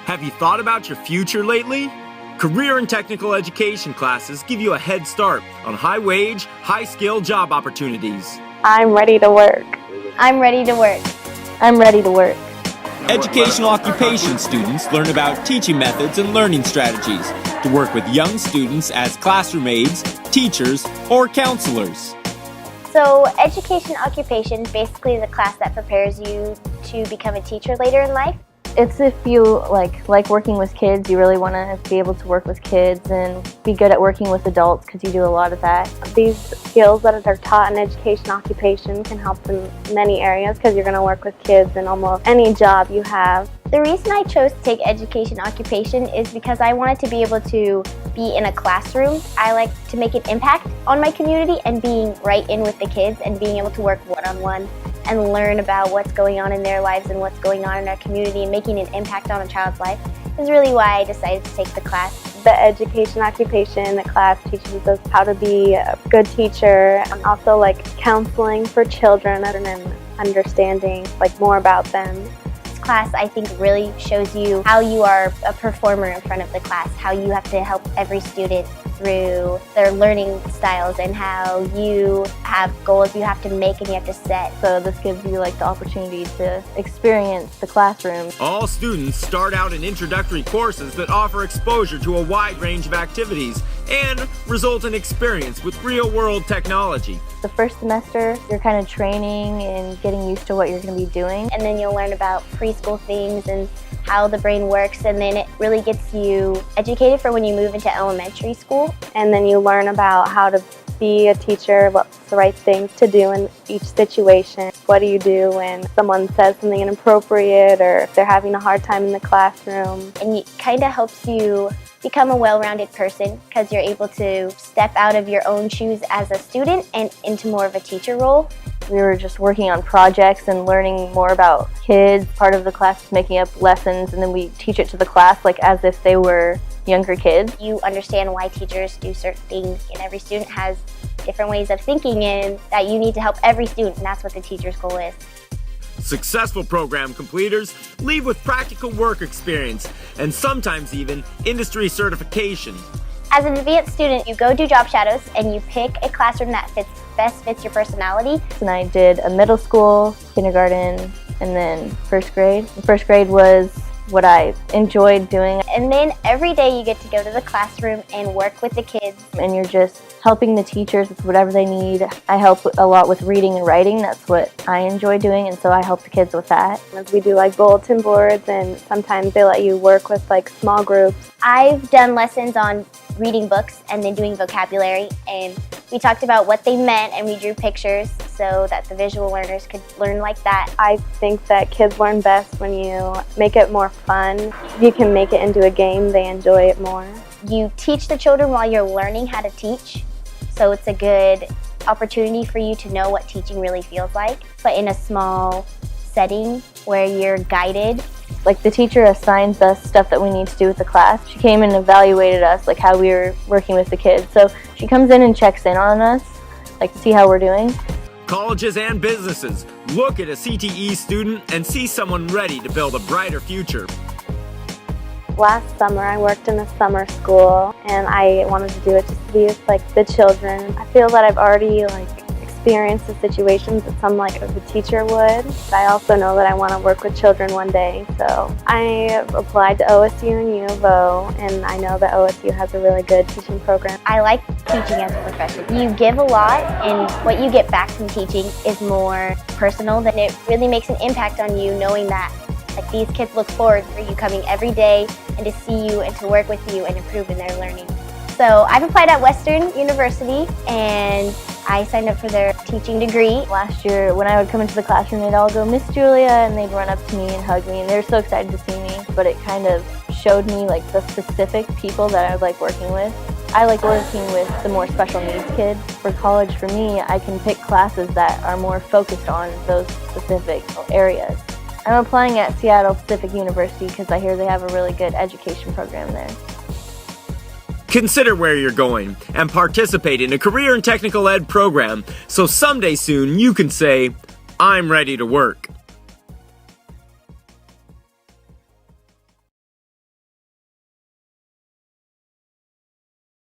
Have you thought about your future lately? Career and technical education classes give you a head start on high-wage, high-skill job opportunities. I'm ready to work. I'm ready to work. I'm ready to work. Educational occupation students learn about teaching methods and learning strategies to work with young students as classroom aides, teachers, or counselors. So, education occupation basically is a class that prepares you to become a teacher later in life. It's if you like working with kids, you really want to be able to work with kids and be good at working with adults because you do a lot of that. These skills that are taught in education occupation can help in many areas because you're going to work with kids in almost any job you have. The reason I chose to take education occupation is because I wanted to be able to be in a classroom. I like to make an impact on my community and being right in with the kids and being able to work one-on-one and learn about what's going on in their lives and what's going on in our community and making an impact on a child's life is really why I decided to take the class. The education occupation, the class teaches us how to be a good teacher and also like counseling for children and understanding more about them. This class I think really shows you how you are a performer in front of the class, how you have to help every student through their learning styles and how you have goals you have to make and you have to set. So this gives you the opportunity to experience the classroom. All students start out in introductory courses that offer exposure to a wide range of activities and result in experience with real-world technology. The first semester, you're kind of training and getting used to what you're going to be doing. And then you'll learn about preschool things and how the brain works, and then it really gets you educated for when you move into elementary school. And then you learn about how to be a teacher, what's the right things to do in each situation. What do you do when someone says something inappropriate or if they're having a hard time in the classroom? And it kind of helps you become a well-rounded person because you're able to step out of your own shoes as a student and into more of a teacher role. We were just working on projects and learning more about kids. Part of the class is making up lessons, and then we teach it to the class as if they were younger kids. You understand why teachers do certain things, and every student has different ways of thinking, and that you need to help every student, and that's what the teacher's goal is. Successful program completers leave with practical work experience and sometimes even industry certification. As an advanced student, you go do job shadows and you pick a classroom that best fits your personality. And I did a middle school, kindergarten, and then first grade. And first grade was what I enjoyed doing. And then every day you get to go to the classroom and work with the kids. And you're just helping the teachers with whatever they need. I help a lot with reading and writing. That's what I enjoy doing, and so I help the kids with that. We do bulletin boards, and sometimes they let you work with small groups. I've done lessons on reading books and then doing vocabulary, and we talked about what they meant and we drew pictures so that the visual learners could learn like that. I think that kids learn best when you make it more fun. If you can make it into a game, they enjoy it more. You teach the children while you're learning how to teach, so it's a good opportunity for you to know what teaching really feels like, but in a small setting where you're guided. The teacher assigns us stuff that we need to do with the class. She came and evaluated us, how we were working with the kids. So she comes in and checks in on us, to see how we're doing. Colleges and businesses look at a CTE student and see someone ready to build a brighter future. Last summer I worked in a summer school, and I wanted to do it just to be with the children. I feel that I've already experienced the situations that some of a teacher would. But I also know that I want to work with children one day, so I applied to OSU and U of O, and I know that OSU has a really good teaching program. I like teaching as a profession. You give a lot, and what you get back from teaching is more personal, and it really makes an impact on you knowing that these kids look forward for you coming every day and to see you and to work with you and improve in their learning. So I've applied at Western University and I signed up for their teaching degree. Last year when I would come into the classroom, they'd all go, "Miss Julia," and they'd run up to me and hug me, and they were so excited to see me. But it kind of showed me the specific people that I would like working with. I like working with the more special needs kids. For college, for me, I can pick classes that are more focused on those specific areas. I'm applying at Seattle Pacific University because I hear they have a really good education program there. Consider where you're going and participate in a career and technical ed program so someday soon you can say, "I'm ready to work."